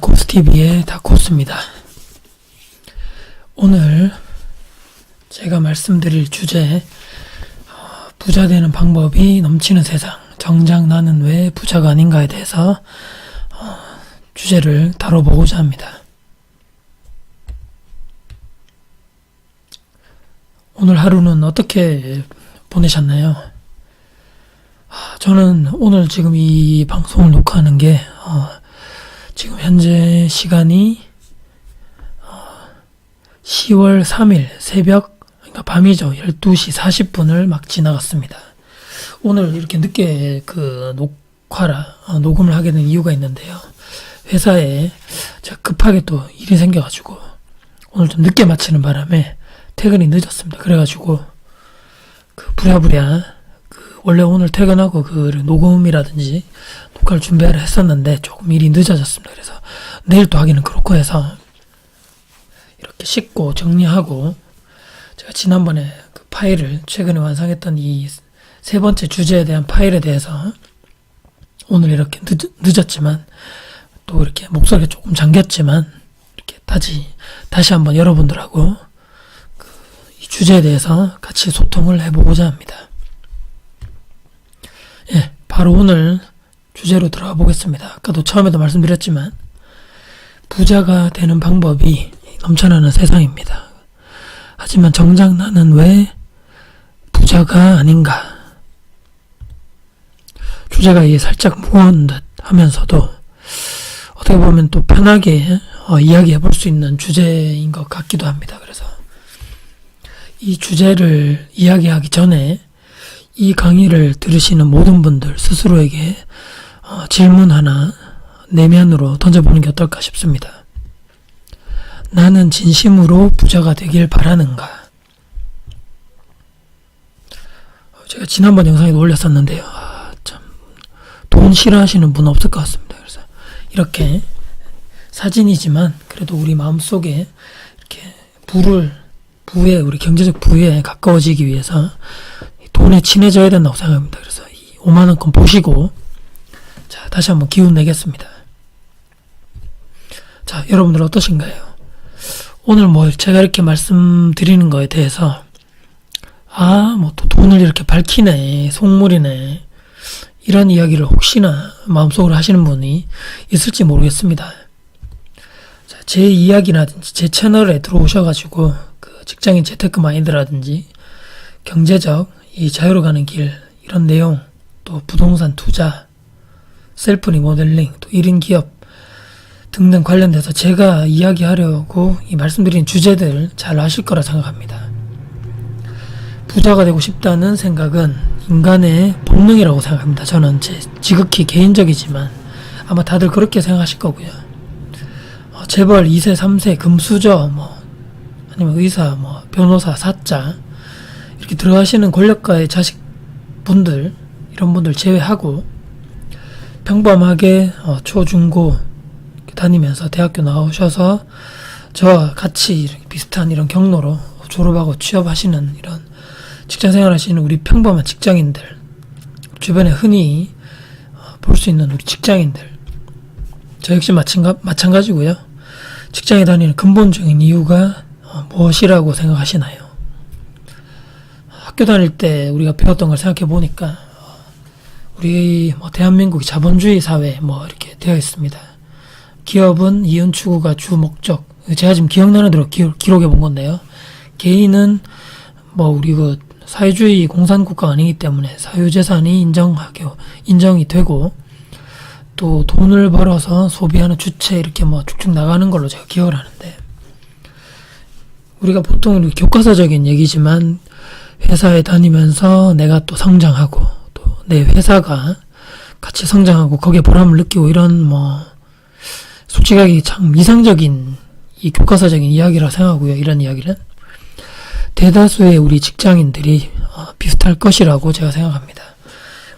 코스TV의 다코스입니다. 오늘 제가 말씀드릴 주제, 부자 되는 방법이 넘치는 세상, 정작 나는 왜 부자가 아닌가에 대해서 주제를 다뤄보고자 합니다. 오늘 하루는 어떻게 보내셨나요? 저는 오늘 지금 이 방송을 녹화하는 게 지금 현재 시간이 10월 3일 새벽, 그러니까 밤이죠. 12시 40분을 막 지나갔습니다. 오늘 이렇게 늦게 녹음을 하게 된 이유가 있는데요. 회사에 제가 급하게 또 일이 생겨가지고 오늘 좀 늦게 마치는 바람에 퇴근이 늦었습니다. 그래가지고 부랴부랴 원래 오늘 퇴근하고 녹음이라든지 녹화를 준비하려 했었는데 조금 일이 늦어졌습니다. 그래서 내일 또 하기는 그렇고 해서 이렇게 씻고 정리하고, 제가 지난번에 파일을 최근에 완성했던 이 세 번째 주제에 대한 파일에 대해서 오늘 이렇게 늦었지만 또 이렇게 목소리가 조금 잠겼지만 이렇게 다시 한번 여러분들하고 이 주제에 대해서 같이 소통을 해보고자 합니다. 예, 바로 오늘 주제로 들어가 보겠습니다. 아까도 처음에도 말씀드렸지만 부자가 되는 방법이 넘쳐나는 세상입니다. 하지만 정작 나는 왜 부자가 아닌가? 주제가 살짝 무거운 듯 하면서도 어떻게 보면 또 편하게 이야기해 볼 수 있는 주제인 것 같기도 합니다. 그래서 이 주제를 이야기하기 전에 이 강의를 들으시는 모든 분들 스스로에게 질문 하나 내면으로 던져보는 게 어떨까 싶습니다. 나는 진심으로 부자가 되길 바라는가? 제가 지난번 영상에도 올렸었는데요. 돈 싫어하시는 분 없을 것 같습니다. 그래서 이렇게 사진이지만 그래도 우리 마음속에 이렇게 우리 경제적 부에 가까워지기 위해서 돈에 친해져야 된다고 생각합니다. 그래서 이 5만원권 보시고, 자, 다시 한번 기운 내겠습니다. 자, 여러분들 어떠신가요? 오늘 제가 이렇게 말씀드리는 거에 대해서, 또 돈을 이렇게 밝히네, 속물이네, 이런 이야기를 혹시나 마음속으로 하시는 분이 있을지 모르겠습니다. 자, 제 이야기라든지 제 채널에 들어오셔가지고, 직장인 재테크 마인드라든지, 경제적 이 자유로 가는 길, 이런 내용, 또 부동산 투자, 셀프 리모델링, 또 1인 기업 등등 관련돼서 제가 이야기하려고 이 말씀드린 주제들 잘 아실 거라 생각합니다. 부자가 되고 싶다는 생각은 인간의 본능이라고 생각합니다. 저는 지극히 개인적이지만 아마 다들 그렇게 생각하실 거고요. 재벌 2세, 3세, 금수저, 아니면 의사, 변호사, 사자, 이렇게 들어가시는 권력가의 자식분들, 이런 분들 제외하고 평범하게 초, 중, 고 다니면서 대학교 나오셔서 저와 같이 비슷한 이런 경로로 졸업하고 취업하시는 이런 직장생활 하시는 우리 평범한 직장인들, 주변에 흔히 볼 수 있는 우리 직장인들, 저 역시 마찬가지고요. 직장에 다니는 근본적인 이유가 무엇이라고 생각하시나요? 학교 다닐 때 우리가 배웠던 걸 생각해 보니까 우리 대한민국이 자본주의 사회 이렇게 되어 있습니다. 기업은 이윤 추구가 주 목적. 제가 지금 기억나는 대로 기록해 본 건데요. 개인은 우리 사회주의 공산국가가 아니기 때문에 사유재산이 인정이 되고, 또 돈을 벌어서 소비하는 주체, 이렇게 쭉쭉 나가는 걸로 제가 기억을 하는데, 우리가 보통 교과서적인 얘기지만 회사에 다니면서 내가 또 성장하고 또 내 회사가 같이 성장하고 거기에 보람을 느끼고, 이런 솔직하게 참 이상적인 이 교과서적인 이야기라 생각하고요. 이런 이야기는 대다수의 우리 직장인들이 비슷할 것이라고 제가 생각합니다.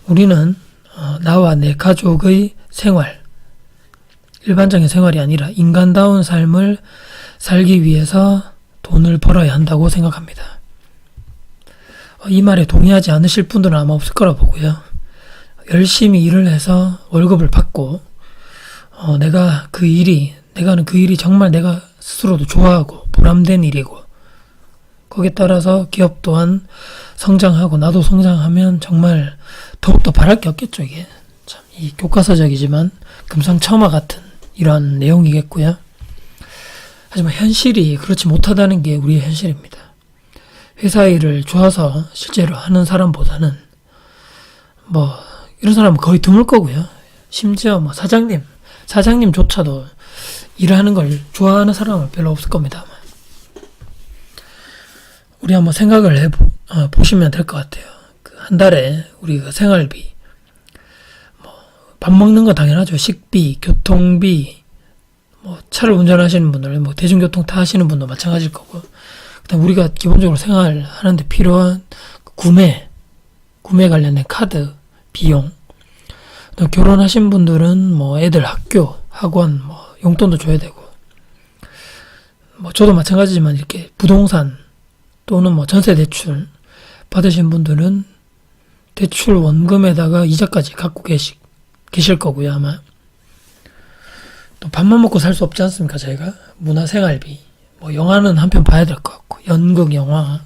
우리는 나와 내 가족의 생활, 일반적인 생활이 아니라 인간다운 삶을 살기 위해서 돈을 벌어야 한다고 생각합니다. 이 말에 동의하지 않으실 분들은 아마 없을 거라 보고요. 열심히 일을 해서 월급을 받고 내가 하는 그 일이 정말 내가 스스로도 좋아하고 보람된 일이고, 거기에 따라서 기업 또한 성장하고 나도 성장하면 정말 더욱더 바랄 게 없겠죠. 이게 참 이 교과서적이지만 금상첨화 같은 이런 내용이겠고요. 하지만 현실이 그렇지 못하다는 게 우리의 현실입니다. 회사 일을 좋아서 실제로 하는 사람보다는 이런 사람은 거의 드물 거고요. 심지어 사장님조차도 일하는 걸 좋아하는 사람은 별로 없을 겁니다. 우리 한번 생각을 보시면 될 것 같아요. 한 달에 우리 그 생활비, 밥 먹는 거 당연하죠. 식비, 교통비, 차를 운전하시는 분들, 대중교통 타시는 분도 마찬가지일 거고, 그다음 우리가 기본적으로 생활하는데 필요한 구매 관련된 카드, 비용, 또 결혼하신 분들은 애들 학교, 학원, 용돈도 줘야 되고, 저도 마찬가지지만 이렇게 부동산 또는 전세 대출 받으신 분들은 대출 원금에다가 이자까지 갖고 계실 거고요, 아마. 또 밥만 먹고 살 수 없지 않습니까, 저희가? 문화생활비, 영화는 한 편 봐야 될 것 같고, 연극, 영화,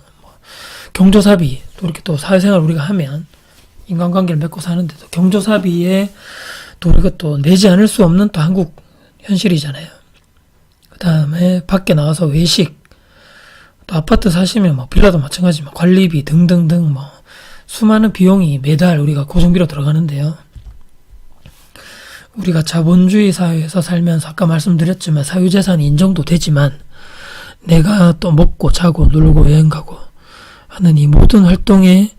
경조사비, 또 이렇게 또 사회생활 우리가 하면 인간관계를 맺고 사는데 도 경조사비에 또 우리가 또 내지 않을 수 없는 또 한국 현실이잖아요. 그 다음에 밖에 나가서 외식, 또 아파트 사시면 빌라도 마찬가지지만 관리비 등등등 수많은 비용이 매달 우리가 고정비로 들어가는데요. 우리가 자본주의 사회에서 살면서 아까 말씀드렸지만 사유재산이 인정도 되지만 내가 또 먹고 자고 놀고 여행 가고 하는 이 모든 활동에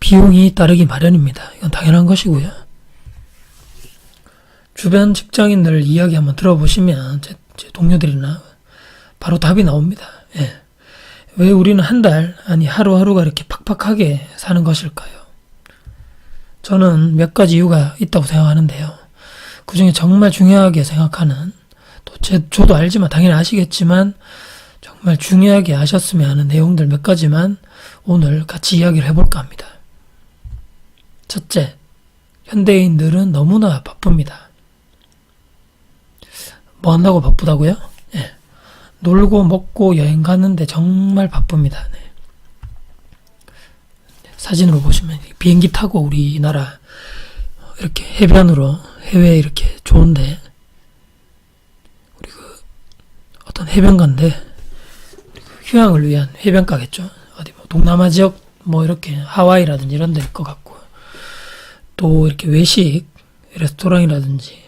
비용이 따르기 마련입니다. 이건 당연한 것이고요. 주변 직장인들 이야기 한번 들어보시면 제 동료들이나 바로 답이 나옵니다. 예. 왜 우리는 한 달, 아니 하루하루가 이렇게 팍팍하게 사는 것일까요? 저는 몇 가지 이유가 있다고 생각하는데요. 그 중에 정말 중요하게 생각하는, 저도 알지만 당연히 아시겠지만 정말 중요하게 아셨으면 하는 내용들 몇 가지만 오늘 같이 이야기를 해볼까 합니다. 첫째, 현대인들은 너무나 바쁩니다. 뭐 한다고 바쁘다고요? 예. 놀고 먹고 여행 가는데 정말 바쁩니다. 네. 사진으로 보시면 비행기 타고 우리나라 이렇게 해변으로 해외에 이렇게 좋은데, 우리 어떤 해변가인데 휴양을 위한 해변가겠죠. 어디 동남아 지역 이렇게 하와이라든지 이런 데일 것 같고, 또 이렇게 외식 레스토랑이라든지,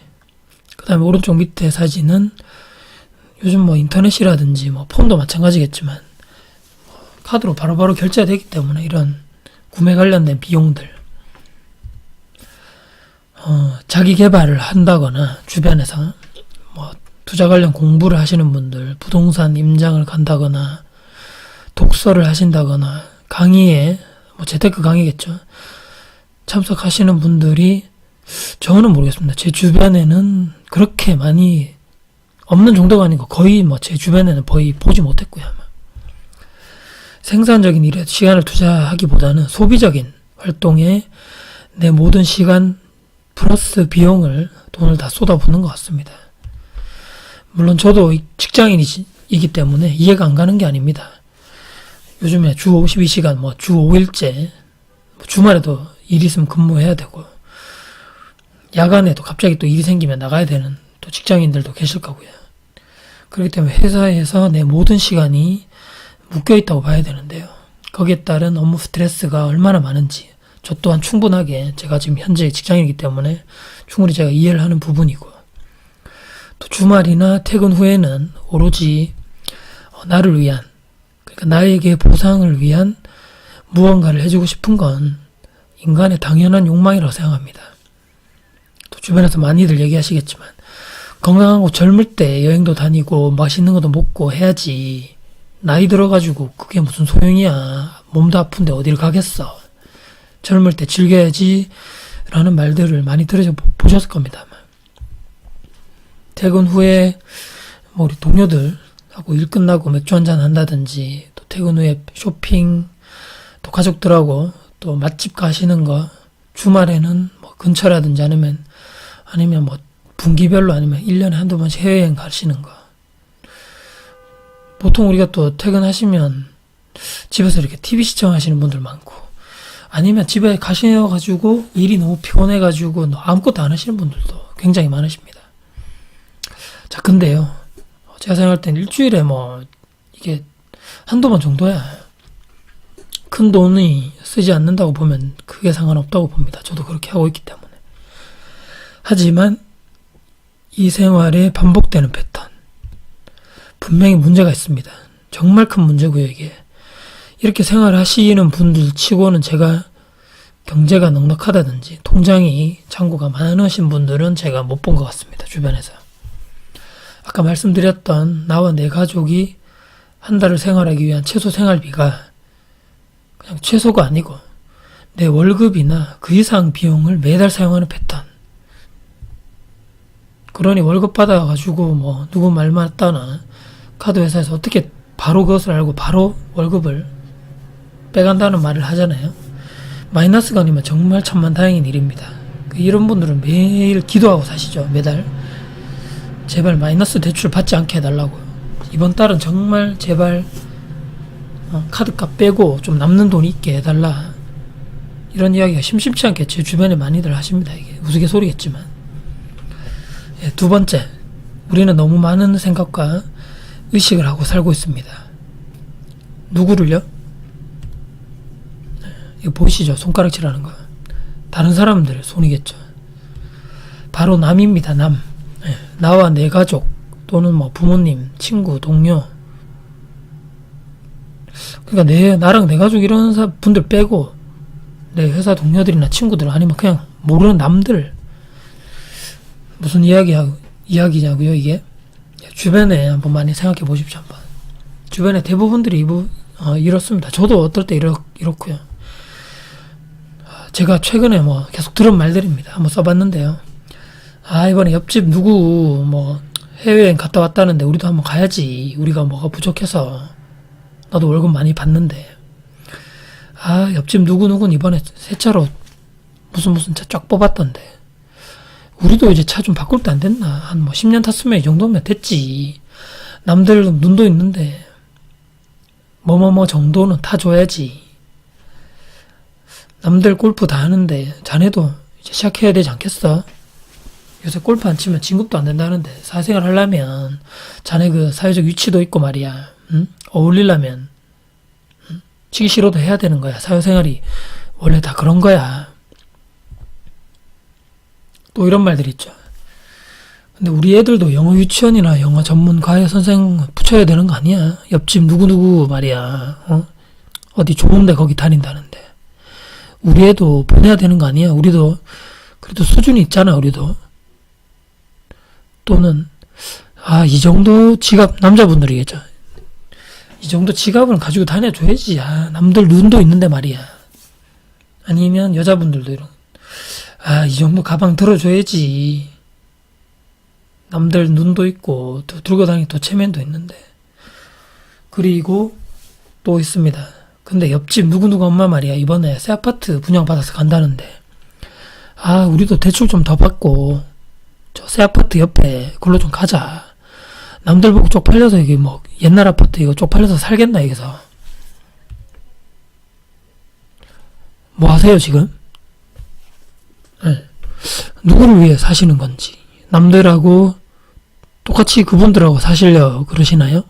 그 다음에 오른쪽 밑에 사진은 요즘 인터넷이라든지 폰도 마찬가지겠지만 카드로 바로바로 결제가 되기 때문에 이런 구매 관련된 비용들, 자기 개발을 한다거나 주변에서 투자 관련 공부를 하시는 분들, 부동산 임장을 간다거나 독서를 하신다거나 강의에 재테크 강의겠죠. 참석하시는 분들이 저는 모르겠습니다. 제 주변에는 그렇게 많이 없는 정도가 아니고 거의 제 주변에는 거의 보지 못했고요. 아마. 생산적인 일에 시간을 투자하기보다는 소비적인 활동에 내 모든 시간 플러스 돈을 다 쏟아붓는 것 같습니다. 물론 저도 직장인이기 때문에 이해가 안 가는 게 아닙니다. 요즘에 주 52시간, 주 5일째, 주말에도 일 있으면 근무해야 되고, 야간에도 갑자기 또 일이 생기면 나가야 되는 또 직장인들도 계실 거고요. 그렇기 때문에 회사에서 내 모든 시간이 묶여 있다고 봐야 되는데요. 거기에 따른 업무 스트레스가 얼마나 많은지 저 또한 충분하게, 제가 지금 현재 직장인이기 때문에 충분히 제가 이해를 하는 부분이고, 또 주말이나 퇴근 후에는 오로지 나를 위한, 그러니까 나에게 보상을 위한 무언가를 해주고 싶은 건 인간의 당연한 욕망이라고 생각합니다. 또 주변에서 많이들 얘기하시겠지만 건강하고 젊을 때 여행도 다니고 맛있는 것도 먹고 해야지, 나이 들어가지고 그게 무슨 소용이야, 몸도 아픈데 어딜 가겠어, 젊을 때 즐겨야지 라는 말들을 많이 들으셔보셨을 겁니다. 퇴근 후에 우리 동료들하고 일 끝나고 맥주 한잔 한다든지, 또 퇴근 후에 쇼핑, 또 가족들하고 또 맛집 가시는 거, 주말에는 근처라든지 아니면 분기별로 아니면 1년에 한두 번씩 해외여행 가시는 거. 보통 우리가 또 퇴근하시면 집에서 이렇게 TV 시청하시는 분들 많고, 아니면 집에 가셔가지고 일이 너무 피곤해가지고 아무것도 안 하시는 분들도 굉장히 많으십니다. 자, 근데요, 제가 생각할 땐 일주일에 이게 한두 번 정도야. 큰 돈이 쓰지 않는다고 보면 크게 상관없다고 봅니다. 저도 그렇게 하고 있기 때문에. 하지만 이 생활에 반복되는 패턴, 분명히 문제가 있습니다. 정말 큰 문제고요, 이게. 이렇게 생활하시는 분들 치고는 제가 경제가 넉넉하다든지 통장이 잔고가 많으신 분들은 제가 못 본 것 같습니다. 주변에서. 아까 말씀드렸던 나와 내 가족이 한 달을 생활하기 위한 최소 생활비가 그냥 최소가 아니고 내 월급이나 그 이상 비용을 매달 사용하는 패턴. 그러니 월급 받아가지고 누구 말 맞다나 카드 회사에서 어떻게 바로 그것을 알고 바로 월급을 빼간다는 말을 하잖아요. 마이너스가 아니면 정말 천만다행인 일입니다. 이런 분들은 매일 기도하고 사시죠. 매달 제발 마이너스 대출 받지 않게 해달라고. 이번 달은 정말 제발 카드값 빼고 좀 남는 돈 있게 해달라. 이런 이야기가 심심치 않게 제 주변에 많이들 하십니다. 이게 우스갯소리겠지만. 예, 두 번째, 우리는 너무 많은 생각과 의식을 하고 살고 있습니다. 누구를요? 이거 보이시죠? 손가락질하는 거. 다른 사람들 손이겠죠. 바로 남입니다. 남. 예, 나와 내 가족 또는 부모님, 친구, 동료. 그러니까 나랑 내 가족 이런 분들 빼고 내 회사 동료들이나 친구들 아니면 그냥 모르는 남들. 무슨 이야기냐고요, 이게? 주변에 한번 많이 생각해 보십시오, 한번. 주변에 대부분들이 이렇습니다. 저도 어떨 때 이렇고요. 제가 최근에 계속 들은 말들입니다. 한번 써봤는데요. 이번에 옆집 누구 해외여행 갔다 왔다는데 우리도 한번 가야지. 우리가 뭐가 부족해서. 나도 월급 많이 받는데. 옆집 누구누구는 이번에 새 차로 무슨 차 쫙 뽑았던데. 우리도 이제 차 좀 바꿀 때 안 됐나? 한 10년 탔으면 이 정도면 됐지. 남들 눈도 있는데 정도는 타줘야지. 남들 골프 다 하는데 자네도 이제 시작해야 되지 않겠어? 요새 골프 안 치면 진급도 안 된다는데 사회생활 하려면 자네 그 사회적 위치도 있고 말이야. 응? 어울리려면 치기 싫어도 해야 되는 거야. 사회생활이 원래 다 그런 거야. 또 이런 말들 있죠. 근데 우리 애들도 영어 유치원이나 영어 전문 과외 선생 붙여야 되는 거 아니야? 옆집 누구누구 말이야. 어디 좋은데 거기 다닌다는데. 우리 애도 보내야 되는 거 아니야? 우리도 그래도 수준이 있잖아. 우리도. 또는 이 정도 지갑, 남자분들이겠죠. 이 정도 지갑을 가지고 다녀줘야지. 남들 눈도 있는데 말이야. 아니면 여자분들도 이 정도 가방 들어줘야지. 남들 눈도 있고 또 들고 다니는 또 체면도 있는데. 그리고 또 있습니다. 근데 옆집 누구누구 엄마 말이야. 이번에 새 아파트 분양받아서 간다는데. 우리도 대출 좀 더 받고 저 새 아파트 옆에 그걸로 좀 가자. 남들 보고 쪽팔려서 이게 옛날 아파트 이거 쪽팔려서 살겠나 여기서. 뭐 하세요 지금? 네. 누구를 위해 사시는 건지. 남들하고 똑같이 그분들하고 사시려고 그러시나요?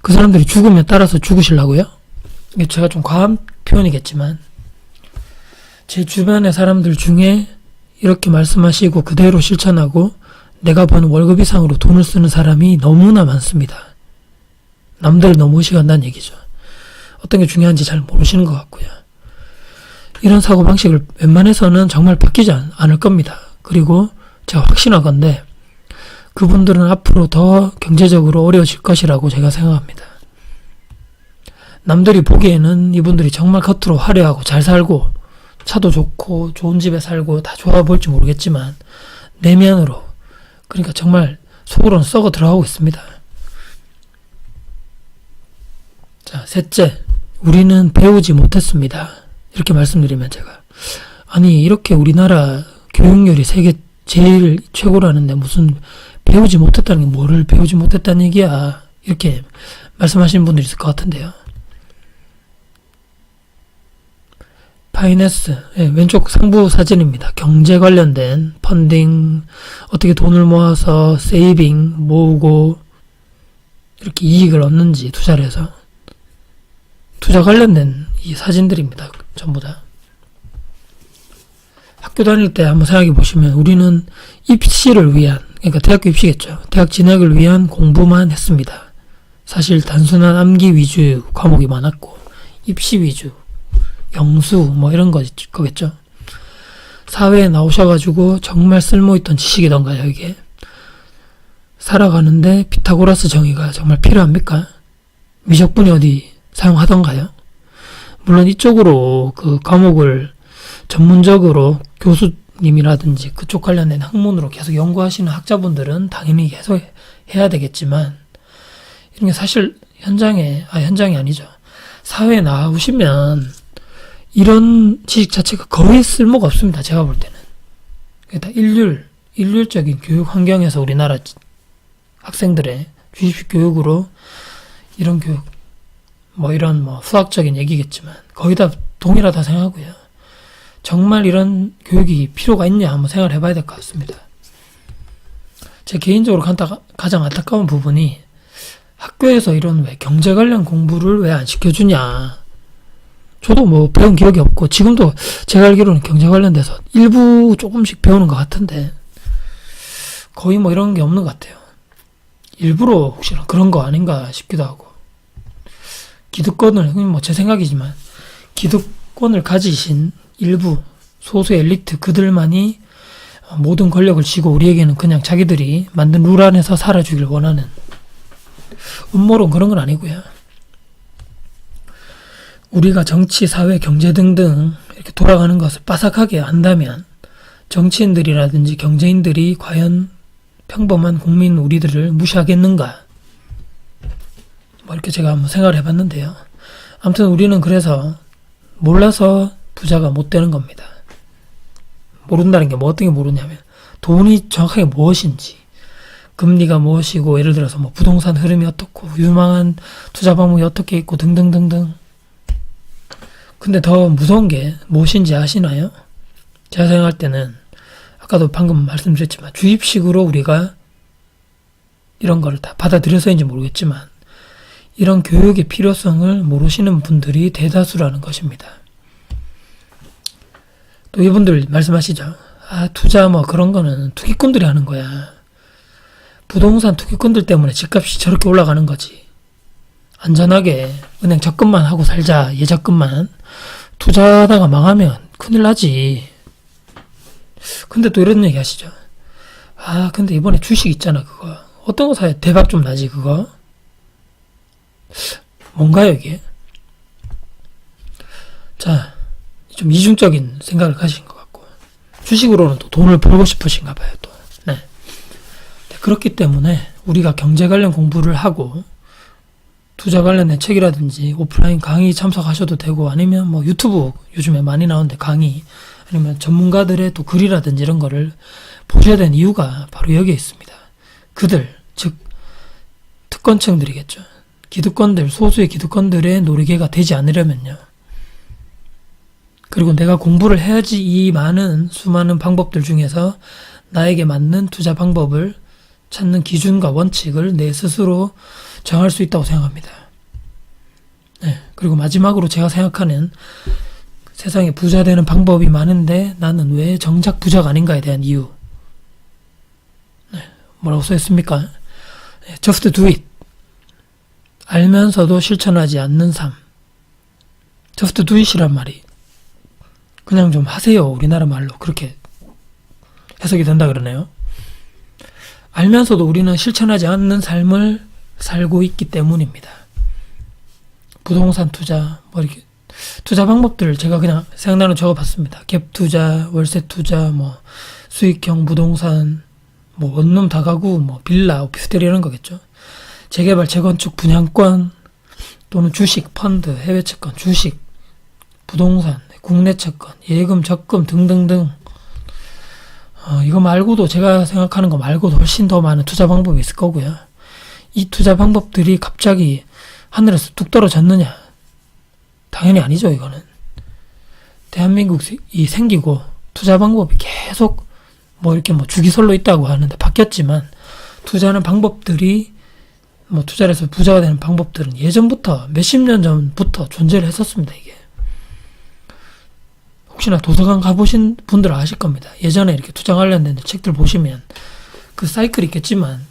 그 사람들이 죽으면 따라서 죽으시려고요? 이게 제가 좀 과한 표현이겠지만 제 주변의 사람들 중에 이렇게 말씀하시고 그대로 실천하고 내가 버는 월급 이상으로 돈을 쓰는 사람이 너무나 많습니다. 남들 너무 의식한다는 얘기죠. 어떤 게 중요한지 잘 모르시는 것 같고요. 이런 사고방식을 웬만해서는 정말 바뀌지 않을 겁니다. 그리고 제가 확신하건대 그분들은 앞으로 더 경제적으로 어려워질 것이라고 제가 생각합니다. 남들이 보기에는 이분들이 정말 겉으로 화려하고 잘 살고 차도 좋고 좋은 집에 살고 다 좋아 보일지 모르겠지만 내면으로, 그러니까 정말 속으로는 썩어 들어가고 있습니다. 자, 셋째, 우리는 배우지 못했습니다. 이렇게 말씀드리면 제가 이렇게 우리나라 교육열이 세계 제일 최고라는데 무슨 배우지 못했다는 게 뭐를 배우지 못했다는 얘기야. 이렇게 말씀하시는 분들이 있을 것 같은데요. 파이낸스, 예, 왼쪽 상부 사진입니다. 경제 관련된 펀딩, 어떻게 돈을 모아서 세이빙, 모으고 이렇게 이익을 얻는지 투자를 해서 투자 관련된 이 사진들입니다. 전부 다. 학교 다닐 때 한번 생각해 보시면 우리는 입시를 위한, 그러니까 대학교 입시겠죠. 대학 진학을 위한 공부만 했습니다. 사실 단순한 암기 위주 과목이 많았고 입시 위주, 영수 뭐 이런 거겠죠. 사회에 나오셔가지고 정말 쓸모있던 지식이던가요. 이게 살아가는데 피타고라스 정의가 정말 필요합니까? 미적분이 어디 사용하던가요? 물론 이쪽으로 그 과목을 전문적으로 교수님이라든지 그쪽 관련된 학문으로 계속 연구하시는 학자분들은 당연히 계속 해야 되겠지만, 이런 게 사실 현장이 아니죠. 사회에 나오시면 이런 지식 자체가 거의 쓸모가 없습니다. 제가 볼 때는. 다 일률적인 교육 환경에서 우리나라 학생들의 주입식 교육으로 이런 교육, 이런 수학적인 얘기겠지만 거의 다 동일하다 생각하고요. 정말 이런 교육이 필요가 있냐 한번 생각을 해봐야 될 것 같습니다. 제 개인적으로 가장 안타까운 부분이 학교에서 이런 왜 경제 관련 공부를 왜 안 시켜주냐. 저도 배운 기억이 없고 지금도 제가 알기로는 경제 관련돼서 일부 조금씩 배우는 것 같은데 거의 이런 게 없는 것 같아요. 일부러 혹시나 그런 거 아닌가 싶기도 하고, 기득권을, 제 생각이지만 기득권을 가지신 일부 소수의 엘리트 그들만이 모든 권력을 쥐고 우리에게는 그냥 자기들이 만든 룰 안에서 살아주길 원하는, 음모론 그런 건 아니고요. 우리가 정치, 사회, 경제 등등 이렇게 돌아가는 것을 빠삭하게 안다면 정치인들이라든지 경제인들이 과연 평범한 국민 우리들을 무시하겠는가? 이렇게 제가 한번 생각을 해봤는데요. 아무튼 우리는 그래서 몰라서 부자가 못 되는 겁니다. 모른다는 게 어떤 게 모르냐면 돈이 정확하게 무엇인지, 금리가 무엇이고, 예를 들어서 부동산 흐름이 어떻고, 유망한 투자 방법이 어떻게 있고 등등등등. 근데 더 무서운 게 무엇인지 아시나요? 제가 생각할 때는 아까도 방금 말씀드렸지만 주입식으로 우리가 이런 걸 다 받아들여서인지 모르겠지만 이런 교육의 필요성을 모르시는 분들이 대다수라는 것입니다. 또 이분들 말씀하시죠. 투자 그런 거는 투기꾼들이 하는 거야. 부동산 투기꾼들 때문에 집값이 저렇게 올라가는 거지. 안전하게 은행 적금만 하고 살자. 예적금만. 투자하다가 망하면 큰일 나지. 근데 또 이런 얘기 하시죠. 근데 이번에 주식 있잖아, 그거. 어떤 거 사야 대박 좀 나지, 그거? 뭔가요, 이게? 자, 좀 이중적인 생각을 가신 것 같고, 주식으로는 또 돈을 벌고 싶으신가 봐요, 또. 네. 그렇기 때문에 우리가 경제 관련 공부를 하고, 투자 관련된 책이라든지 오프라인 강의 참석하셔도 되고, 아니면 유튜브 요즘에 많이 나오는데 강의, 아니면 전문가들의 또 글이라든지 이런 거를 보셔야 되는 이유가 바로 여기에 있습니다. 그들, 즉 특권층들이겠죠. 기득권들, 소수의 기득권들의 놀이개가 되지 않으려면요. 그리고 내가 공부를 해야지 이 많은 수많은 방법들 중에서 나에게 맞는 투자 방법을 찾는 기준과 원칙을 내 스스로 정할 수 있다고 생각합니다. 네. 그리고 마지막으로 제가 생각하는 세상에 부자 되는 방법이 많은데 나는 왜 정작 부자가 아닌가에 대한 이유. 네. 뭐라고 써있습니까? 네. Just do it. 알면서도 실천하지 않는 삶. Just do it이란 말이 그냥 좀 하세요. 우리나라 말로 그렇게 해석이 된다 그러네요. 알면서도 우리는 실천하지 않는 삶을 살고 있기 때문입니다. 부동산 투자, 이렇게 투자 방법들 제가 그냥 생각나는 적어봤습니다. 갭 투자, 월세 투자, 수익형 부동산, 원룸 다가구, 빌라, 오피스텔 이런 거겠죠. 재개발, 재건축, 분양권, 또는 주식, 펀드, 해외 채권, 주식, 부동산, 국내 채권, 예금, 적금 등등등 이거 말고도 제가 생각하는 거 말고도 훨씬 더 많은 투자 방법이 있을 거고요. 이 투자 방법들이 갑자기 하늘에서 뚝 떨어졌느냐? 당연히 아니죠, 이거는. 대한민국이 생기고 투자 방법이 계속 이렇게 주기설로 있다고 하는데 바뀌었지만 투자하는 방법들이 투자를 해서 부자가 되는 방법들은 예전부터 몇십 년 전부터 존재를 했었습니다, 이게. 혹시나 도서관 가보신 분들은 아실 겁니다. 예전에 이렇게 투자 관련된 책들 보시면 그 사이클이 있겠지만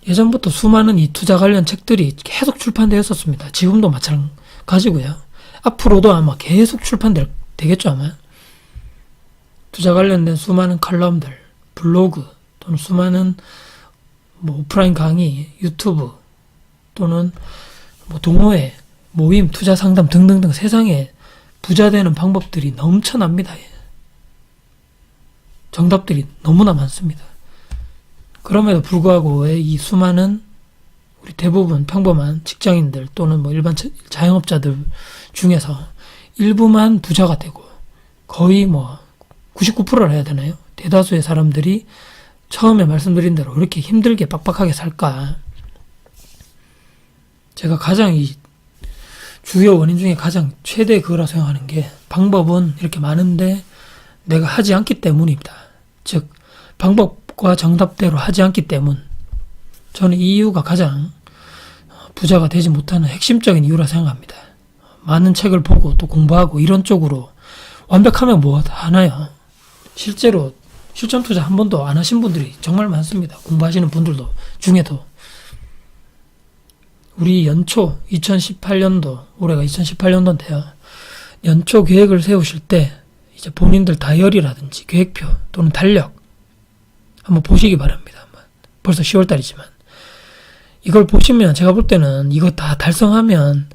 예전부터 수많은 이 투자 관련 책들이 계속 출판되었었습니다. 지금도 마찬가지고요. 앞으로도 아마 계속 되겠죠, 아마. 투자 관련된 수많은 칼럼들, 블로그, 또는 수많은 오프라인 강의, 유튜브, 또는 동호회, 모임, 투자 상담 등등등 세상에 부자 되는 방법들이 넘쳐납니다. 정답들이 너무나 많습니다. 그럼에도 불구하고 왜 이 수많은 우리 대부분 평범한 직장인들 또는 일반 자영업자들 중에서 일부만 부자가 되고 거의 99%를 해야 되나요? 대다수의 사람들이 처음에 말씀드린 대로 이렇게 힘들게 빡빡하게 살까? 제가 가장 이 주요 원인 중에 가장 최대 그거라 생각하는 게 방법은 이렇게 많은데 내가 하지 않기 때문입니다. 즉 방법과 정답대로 하지 않기 때문. 저는 이 이유가 가장 부자가 되지 못하는 핵심적인 이유라 생각합니다. 많은 책을 보고 또 공부하고 이런 쪽으로 완벽하면 뭐 하나요? 실제로 실전 투자 한 번도 안 하신 분들이 정말 많습니다. 공부하시는 분들도 중에도. 우리 연초 2018년도, 올해가 2018년도인데요. 연초 계획을 세우실 때 이제 본인들 다이어리라든지 계획표 또는 달력 한번 보시기 바랍니다. 벌써 10월달이지만 이걸 보시면 제가 볼 때는 이거 다 달성하면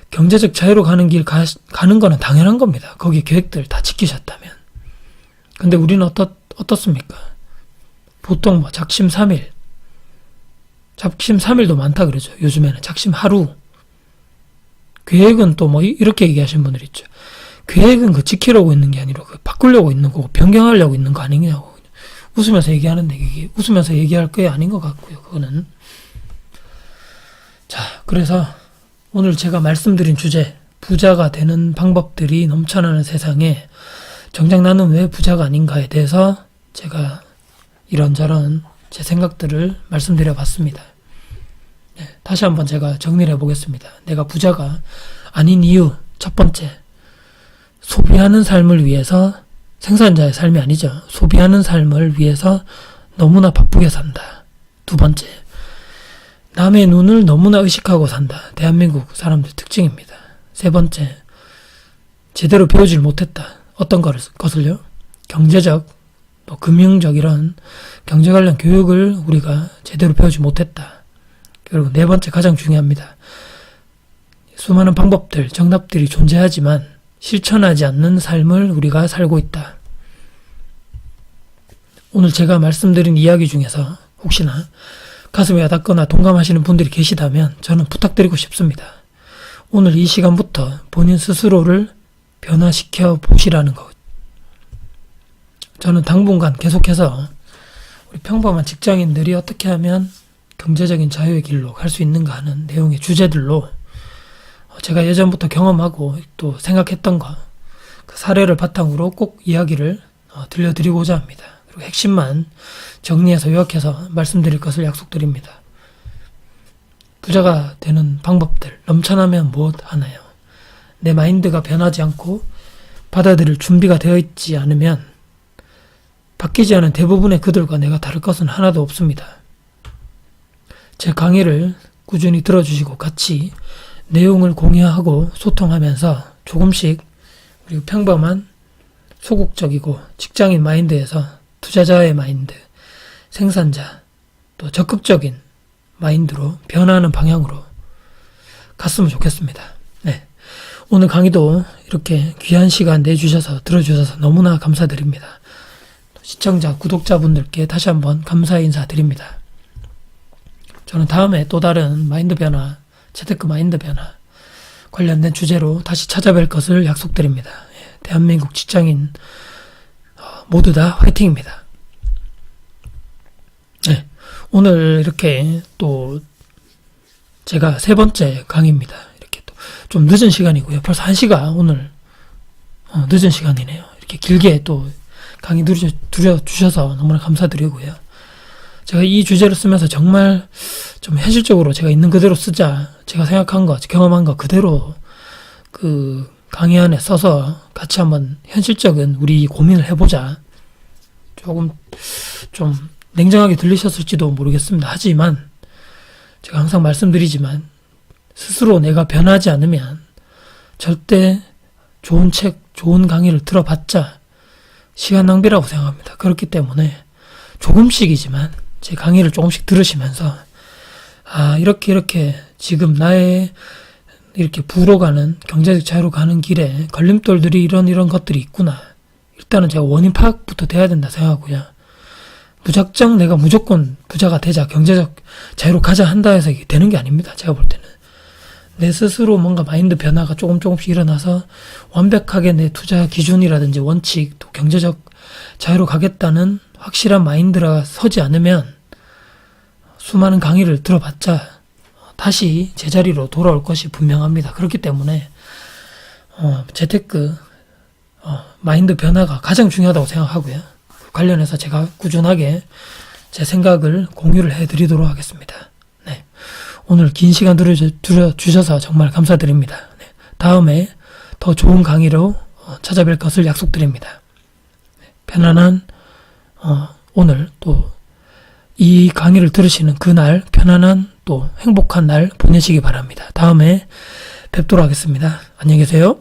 경제적 자유로 가는 길 가는 거는 당연한 겁니다. 거기 계획들 다 지키셨다면. 근데 우리는 어떻습니까? 보통 작심 3일, 작심 3일도 많다 그러죠. 요즘에는 작심 하루. 계획은 또 이렇게 얘기하시는 분들 있죠. 계획은 지키려고 있는 게 아니라 바꾸려고 있는 거고 변경하려고 있는 거 아니냐고 웃으면서 얘기하는데 이게 웃으면서 얘기할 게 아닌 것 같고요. 그거는. 자, 그래서 오늘 제가 말씀드린 주제, 부자가 되는 방법들이 넘쳐나는 세상에 정작 나는 왜 부자가 아닌가에 대해서 제가 이런저런 제 생각들을 말씀드려 봤습니다. 네, 다시 한번 제가 정리를 해보겠습니다. 내가 부자가 아닌 이유, 첫 번째, 소비하는 삶을 위해서, 생산자의 삶이 아니죠. 소비하는 삶을 위해서 너무나 바쁘게 산다. 두 번째, 남의 눈을 너무나 의식하고 산다. 대한민국 사람들 특징입니다. 세 번째, 제대로 배우질 못했다. 어떤 것을요? 경제적, 또 금융적 이런 경제 관련 교육을 우리가 제대로 배우지 못했다. 그리고 네 번째, 가장 중요합니다. 수많은 방법들, 정답들이 존재하지만 실천하지 않는 삶을 우리가 살고 있다. 오늘 제가 말씀드린 이야기 중에서 혹시나 가슴이 와닿거나 동감하시는 분들이 계시다면 저는 부탁드리고 싶습니다. 오늘 이 시간부터 본인 스스로를 변화시켜 보시라는 것. 저는 당분간 계속해서 우리 평범한 직장인들이 어떻게 하면 경제적인 자유의 길로 갈 수 있는가 하는 내용의 주제들로 제가 예전부터 경험하고 또 생각했던 거, 그 사례를 바탕으로 꼭 이야기를 들려드리고자 합니다. 그리고 핵심만 정리해서 요약해서 말씀드릴 것을 약속드립니다. 부자가 되는 방법들, 넘쳐나면 무엇 하나요? 내 마인드가 변하지 않고 받아들일 준비가 되어 있지 않으면 바뀌지 않은 대부분의 그들과 내가 다를 것은 하나도 없습니다. 제 강의를 꾸준히 들어주시고 같이 내용을 공유하고 소통하면서 조금씩 그리고 평범한 소극적이고 직장인 마인드에서 투자자의 마인드, 생산자, 또 적극적인 마인드로 변화하는 방향으로 갔으면 좋겠습니다. 네. 오늘 강의도 이렇게 귀한 시간 내주셔서 들어주셔서 너무나 감사드립니다. 시청자, 구독자분들께 다시 한번 감사의 인사드립니다. 저는 다음에 또 다른 마인드 변화, 재테크 마인드 변화 관련된 주제로 다시 찾아뵐 것을 약속드립니다. 대한민국 직장인 모두 다 화이팅입니다. 오늘 이렇게 또 제가 세 번째 강의입니다. 이렇게 또 좀 늦은 시간이고요. 벌써 1시가 오늘 늦은 시간이네요. 이렇게 길게 또 강의 들어주셔서 너무나 감사드리고요. 제가 이 주제를 쓰면서 정말 좀 현실적으로 제가 있는 그대로 쓰자. 제가 생각한 거, 경험한 거 그대로 그 강의 안에 써서 같이 한번 현실적인 우리 고민을 해보자. 조금 좀 냉정하게 들리셨을지도 모르겠습니다. 하지만 제가 항상 말씀드리지만 스스로 내가 변하지 않으면 절대 좋은 책, 좋은 강의를 들어봤자 시간 낭비라고 생각합니다. 그렇기 때문에 조금씩이지만 제 강의를 조금씩 들으시면서 이렇게 지금 나의 이렇게 부로 가는 경제적 자유로 가는 길에 걸림돌들이 이런 것들이 있구나. 일단은 제가 원인 파악부터 돼야 된다 생각하고요. 무작정 내가 무조건 부자가 되자, 경제적 자유로 가자 한다 해서 이게 되는 게 아닙니다. 제가 볼 때는. 내 스스로 뭔가 마인드 변화가 조금씩 일어나서 완벽하게 내 투자 기준이라든지 원칙, 또 경제적 자유로 가겠다는 확실한 마인드가 서지 않으면 수많은 강의를 들어봤자 다시 제자리로 돌아올 것이 분명합니다. 그렇기 때문에 재테크 마인드 변화가 가장 중요하다고 생각하고요. 관련해서 제가 꾸준하게 제 생각을 공유를 해드리도록 하겠습니다. 네. 오늘 긴 시간 들어주셔서 정말 감사드립니다. 네. 다음에 더 좋은 강의로 찾아뵐 것을 약속드립니다. 네. 편안한 오늘 또 이 강의를 들으시는 그날 편안한 또 행복한 날 보내시기 바랍니다. 다음에 뵙도록 하겠습니다. 안녕히 계세요.